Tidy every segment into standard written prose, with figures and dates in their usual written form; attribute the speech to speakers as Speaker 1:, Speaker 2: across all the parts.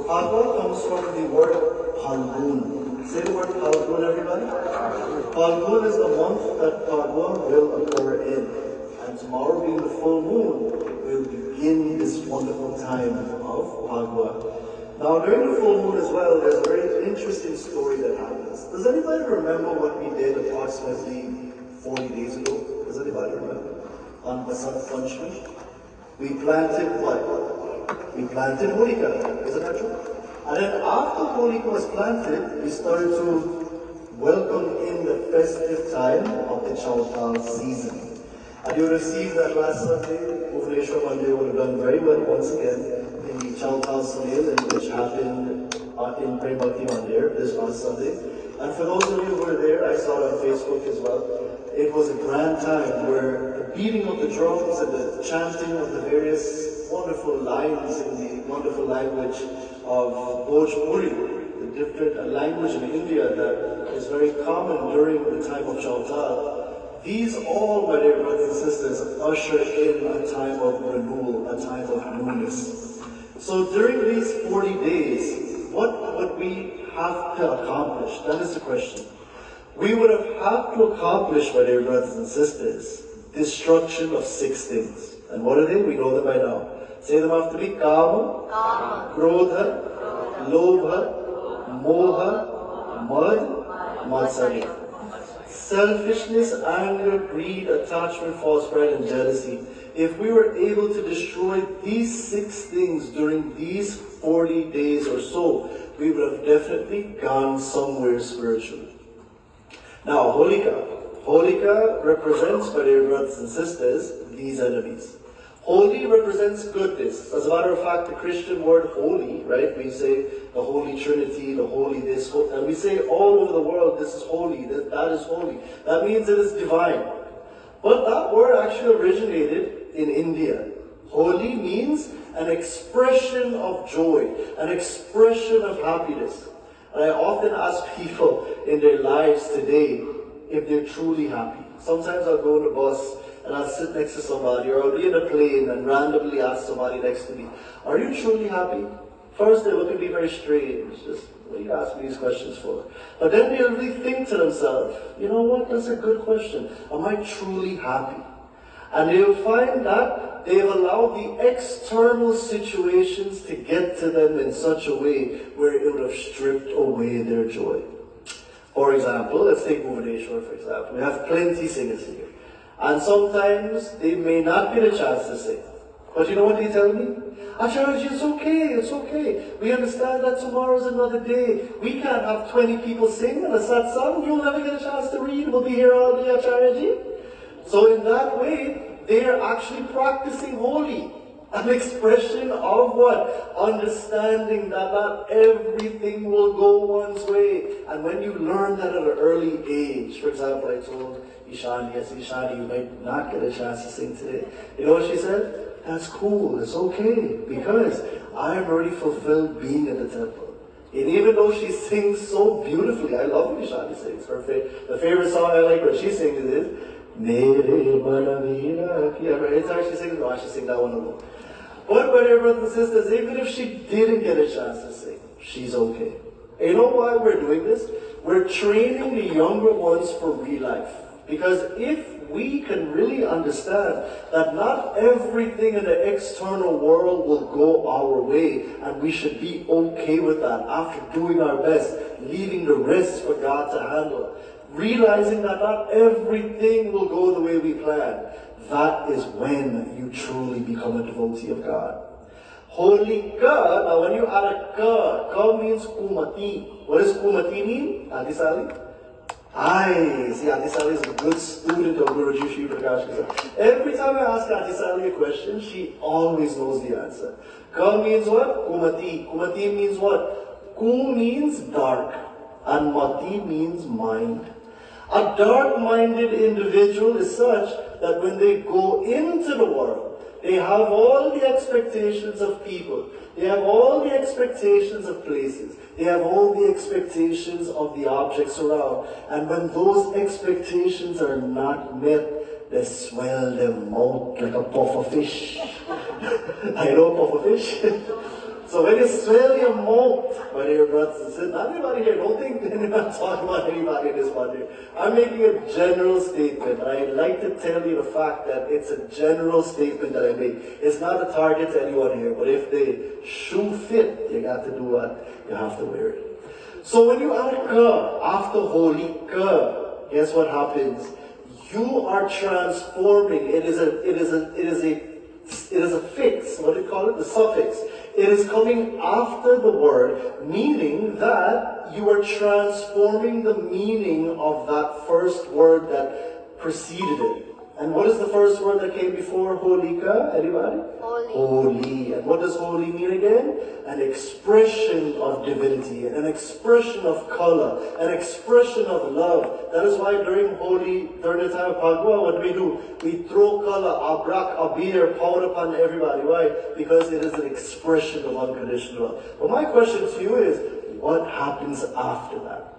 Speaker 1: Phagwa comes from the word Phalgun. Say the word Phalgun, everybody. Phalgun is the month that Phagwa will occur in. And tomorrow being the full moon, we'll begin this wonderful time of Phagwa. Now during the full moon as well, there's a very interesting story that happens. Does anybody remember what we did approximately 40 days ago? Does anybody remember? On Basant Panchami? We planted what? We planted Holika, isn't that true? And then after Holika was planted, we started to welcome in the festive time of the Chautal season. And you received that last Sunday, Bhubaneswar Monday would have done very well once again in the Chautal Sunil, which happened in Prem Bhakti Mandir this past Sunday. And for those of you who were there, I saw it on Facebook as well, it was a grand time where the beating of the drums and the chanting of the various wonderful lines in the wonderful language of Bhojpuri, the different language in India that is very common during the time of Chautal. These all, my dear brothers and sisters, usher in a time of renewal, a time of newness. So during these 40 days, what would we have to accomplish? That is the question. We would have had to accomplish, my dear brothers and sisters, destruction of 6 things. And what are they? We know them by now. Say them after me. Kama, Krodha, Lobha, Moha, Mad, Matsarya. Selfishness, anger, greed, attachment, false pride, and jealousy. If we were able to destroy these 6 things during these 40 days or so, we would have definitely gone somewhere spiritually. Now, Holika. Holika represents, my dear brothers and sisters, these enemies. Holy represents goodness. As a matter of fact, the Christian word holy, right? We say the Holy Trinity, the Holy this, and we say all over the world, this is holy, that is holy. That means it is divine. But that word actually originated in India. Holy means an expression of joy, an expression of happiness. And I often ask people in their lives today if they're truly happy. Sometimes I'll go on the bus and I'll sit next to somebody, or I'll be in a plane and randomly ask somebody next to me, are you truly happy? First they look at me very strange, just, what are you asking me these questions for? But then they'll really think to themselves, you know what, that's a good question. Am I truly happy? And they'll find that they've allowed the external situations to get to them in such a way where it would have stripped away their joy. For example, let's take Bhubaneswar for example. We have plenty singers here. And sometimes they may not get a chance to sing. But you know what they tell me? Acharya, it's okay, it's okay. We understand that tomorrow's another day. We can't have 20 people sing and a sad song. You'll never get a chance to read. We'll be here all day, Acharya. So in that way, they are actually practicing holy. An expression of what? Understanding that not everything will go one's way. And when you learn that at an early age, for example, I told Ishani, I said, Ishani, you might not get a chance to sing today. You know what she said? That's cool, it's okay, because I'm already fulfilled being at the temple. And even though she sings so beautifully, I love when Ishani sings. The favorite song I like when she sings is, Mere Balavira Kiya. Every time she sings, no, I should sing that one alone. But my dear brothers and sisters, even if she didn't get a chance to sing, she's okay. And you know why we're doing this? We're training the younger ones for real life. Because if we can really understand that not everything in the external world will go our way, and we should be okay with that after doing our best, leaving the rest for God to handle, realizing that not everything will go the way we plan, that is when you truly become a devotee of God. Holy God, now when you add a ka means kumati. What does kumati mean? Adi Sali? See, Adi Sali is a good student of Guruji Shri Prakash Gosai. Every time I ask Adi Sali a question, she always knows the answer. Ka means what? Kumati. Kumati means what? Ku means dark, and mati means mind. A dark-minded individual is such that when they go into the world, they have all the expectations of people. They have all the expectations of places. They have all the expectations of the objects around. And when those expectations are not met, they swell their mouth like a puff of fish. I know a puff of fish. So when you swell your mouth, my dear brothers and sisters, not everybody here, don't think that I'm talking about anybody in this one here. I'm making a general statement. I'd like to tell you the fact that it's a general statement that I make. It's not a target to anyone here, but if the shoe fit, you got to do what? You have to wear it. So when you add ka after holy ka, guess what happens? You are transforming. It is a fix. What do you call it? The suffix. It is coming after the word, meaning that you are transforming the meaning of that first word that preceded it. And what is the first word that came before holika? Anybody?
Speaker 2: Holy.
Speaker 1: Holy. And what does holy mean again? An expression of divinity, an expression of color, an expression of love. That is why during the time of Pagua, what do? We throw color, abrak, abir, powder upon everybody. Why? Because it is an expression of unconditional love. But my question to you is, what happens after that?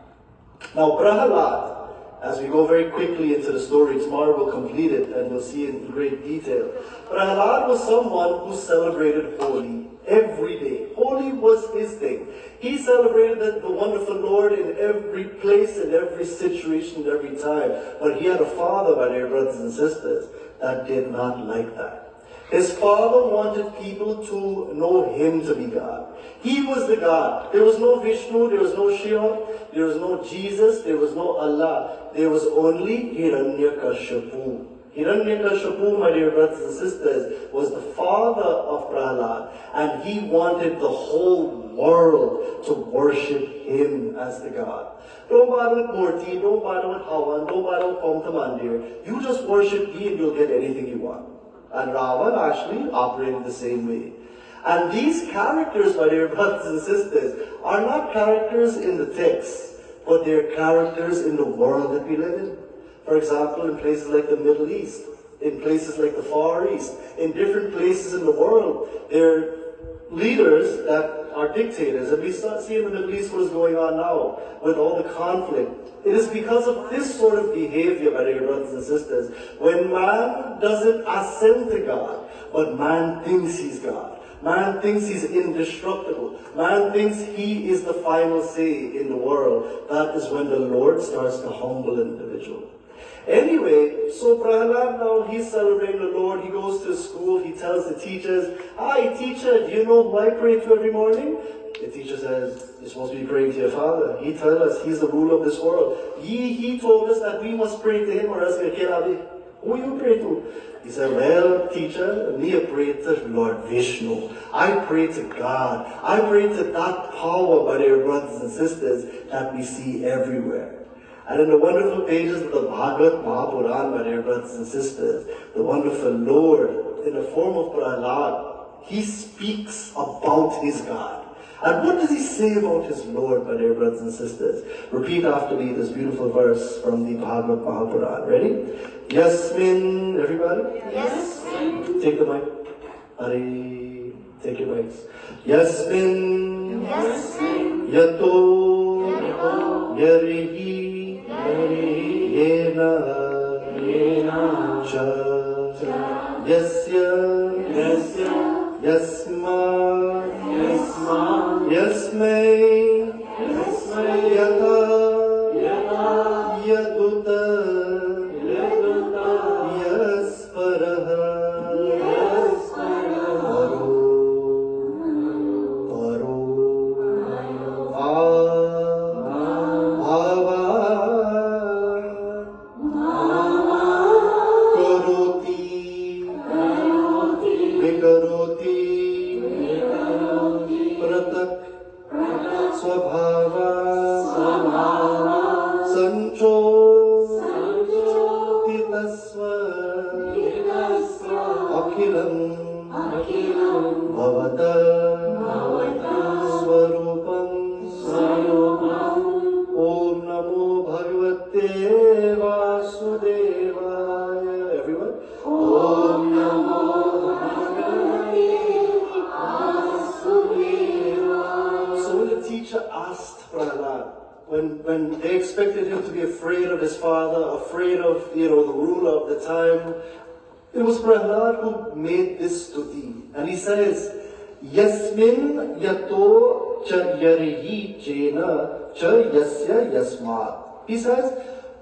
Speaker 1: Now, Prahalad, as we go very quickly into the story, tomorrow we'll complete it and we'll see it in great detail. Prahalad was someone who celebrated Holi every day. Holi was his thing. He celebrated the wonderful Lord in every place, in every situation, every time. But he had a father, my dear brothers and sisters, that did not like that. His father wanted people to know him to be God. He was the God. There was no Vishnu, there was no Shiva, there was no Jesus, there was no Allah. There was only Hiranyakashipu. Hiranyakashipu, my dear brothers and sisters, was the father of Prahalad, and he wanted the whole world to worship him as the God. Don't bother with Murti, don't bother with Hawan, don't bother with Kom to Mandir. You just worship me and you'll get anything you want. And Ravan actually operated the same way. And these characters, my dear brothers and sisters, are not characters in the text, but they're characters in the world that we live in. For example, in places like the Middle East, in places like the Far East, in different places in the world, there are leaders that are dictators. And we start seeing in the Middle East what is going on now with all the conflict. It is because of this sort of behavior, my dear brothers and sisters, when man doesn't ascend to God, but man thinks he's God. Man thinks he's indestructible. Man thinks he is the final say in the world. That is when the Lord starts to humble an individual. Anyway, so Prahalad now, he's celebrating the Lord. He goes to school. He tells the teachers, "Hi, teacher, do you know who I pray to every morning?" The teacher says, "You're supposed to be praying to your father. He told us he's the ruler of this world. He told us that we must pray to him or else we'll kill Abi. Who you pray to?" He said, "Well, teacher, me I pray to Lord Vishnu. I pray to God. I pray to that power, my dear brothers and sisters, that we see everywhere." And in the wonderful pages of the Bhagavad Mahapuran, my dear brothers and sisters, the wonderful Lord, in the form of Prahalad, he speaks about his God. And what does he say about his Lord, my dear brothers and sisters? Repeat after me this beautiful verse from the Bhagavad Mahapuran. Ready? Yasmin, everybody?
Speaker 2: Yasmin.
Speaker 1: Take the mic. Hari, take your mics. Yasmin.
Speaker 2: Yasmin.
Speaker 1: Yato.
Speaker 2: Yato.
Speaker 1: Yarihi. Yena. Cha. Yasya. Yasma. Yasmai. Yata. Yaduta. Yasparaha. When they expected him to be afraid of his father, afraid of, the ruler of the time, it was Prahalad who made this stuti. And he says, Yasmin yato cha yarihi jena cha yasya yasmat. He says,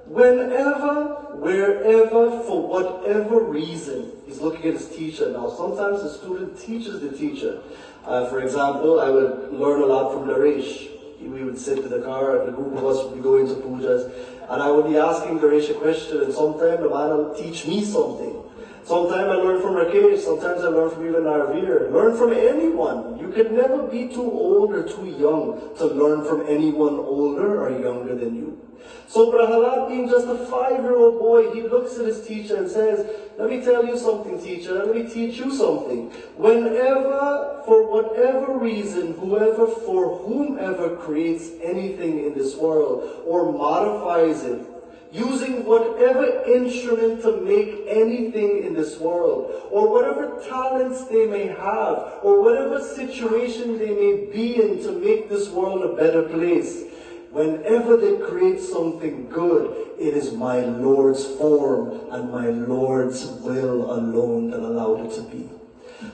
Speaker 1: whenever, wherever, for whatever reason, he's looking at his teacher now. Sometimes the student teaches the teacher. For example, I would learn a lot from Naresh. We would sit in the car, and a group of us would be going to pujas, and I would be asking Naresh a question, and sometimes the man will teach me something. Sometimes I learn from Rakesh, sometimes I learn from even Narveer. Learn from anyone. You can never be too old or too young to learn from anyone older or younger than you. So Prahalad, being just a 5-year-old boy, he looks at his teacher and says, let me tell you something, teacher, let me teach you something. Whenever, for whatever reason, whoever, for whomever creates anything in this world or modifies it, using whatever instrument to make anything in this world, or whatever talents they may have, or whatever situation they may be in to make this world a better place, whenever they create something good, it is my Lord's form and my Lord's will alone that allowed it to be.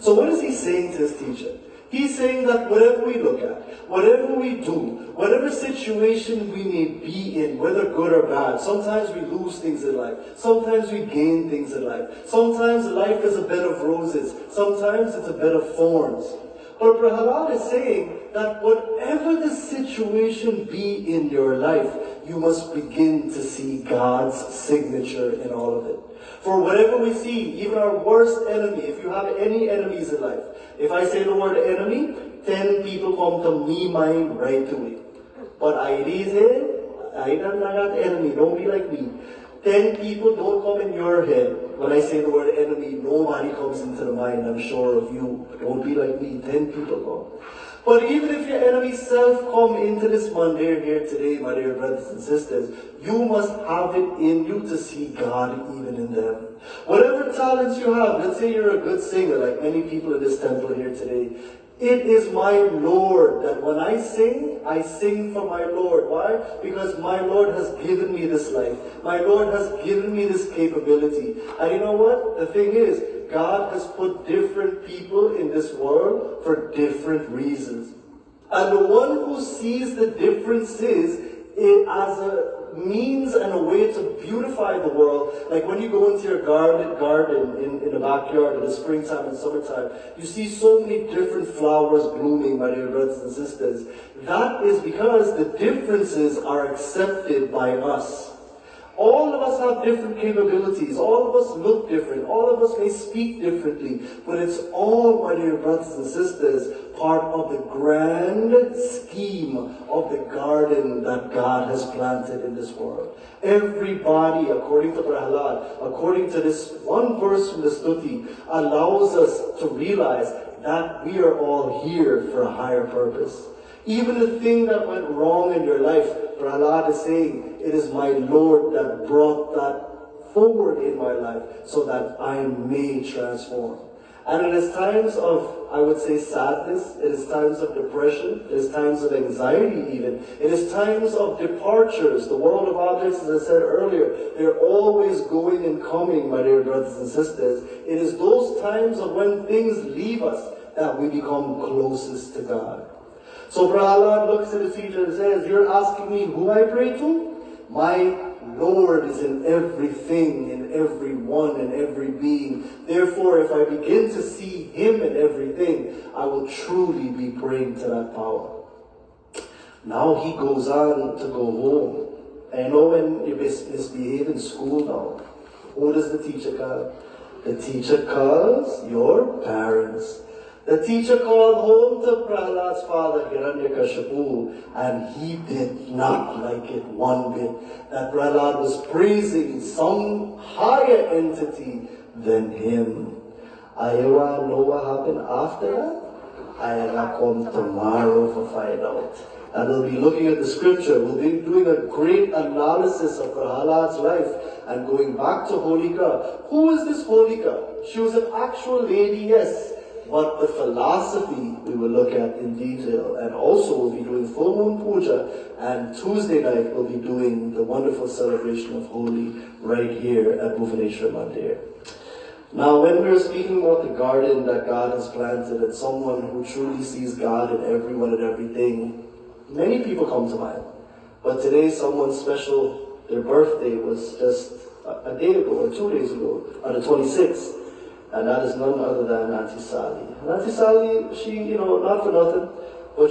Speaker 1: So what is he saying to his teacher? He's saying that whatever we look at, whatever we do, whatever situation we may be in, whether good or bad, sometimes we lose things in life, sometimes we gain things in life, sometimes life is a bed of roses, sometimes it's a bed of thorns. But Prahalad is saying that whatever the situation be in your life, you must begin to see God's signature in all of it. For whatever we see, even our worst enemy, if you have any enemies in life, if I say the word enemy, 10 people come to me mind right away. But I say, I don't got enemy, don't be like me. 10 people don't come in your head. When I say the word enemy, nobody comes into the mind, I'm sure of you. Don't be like me, 10 people come. But even if your enemy self come into this mandir here today, my dear brothers and sisters, you must have it in you to see God even in them. Whatever talents you have, let's say you're a good singer, like many people in this temple here today. It is my Lord that when I sing for my Lord. Why? Because my Lord has given me this life. My Lord has given me this capability. And you know what? The thing is, God has put different people in this world for different reasons. And the one who sees the differences as a means and a way to beautify the world, like when you go into your garden in the backyard in the springtime and summertime, you see so many different flowers blooming, my dear brothers and sisters. That is because the differences are accepted by us. All of us have different capabilities. All of us look different. All of us may speak differently. But it's all, my dear brothers and sisters, part of the grand scheme of the garden that God has planted in this world. Everybody, according to Prahalad, according to this one verse from the Stuti, allows us to realize that we are all here for a higher purpose. Even the thing that went wrong in your life, Prahalad is saying, it is my Lord that brought that forward in my life so that I may transform. And it is times of, I would say, sadness, it is times of depression, it is times of anxiety even, it is times of departures. The world of objects, as I said earlier, they're always going and coming, my dear brothers and sisters. It is those times of when things leave us that we become closest to God. So Prahalad looks at his teacher and says, you're asking me who I pray to? My Lord is in everything, in everyone, in every being. Therefore, if I begin to see Him in everything, I will truly be praying to that power. Now he goes on to go home. I know when you misbehave in school now, who does the teacher call? The teacher calls your parents. The teacher called home to Prahalad's father, Hiranyakashipu, and he did not like it one bit, that Prahalad was praising some higher entity than him. I want to know what happened after that? I'll come tomorrow to find out. And we'll be looking at the scripture. We'll be doing a great analysis of Prahalad's life and going back to Holika. Who is this Holika? She was an actual lady, yes. But the philosophy we will look at in detail. And also we'll be doing full moon puja, and Tuesday night we'll be doing the wonderful celebration of Holi right here at Bhuvaneshwar Mandir.
Speaker 3: Now, when we're speaking about the garden that God has planted and someone who truly sees God in everyone and everything, many people come to mind. But today, someone special, their birthday was just a day ago or 2 days ago, on the 26th. And that is none other than Auntie Sally. And Auntie Sally, she, not for nothing, but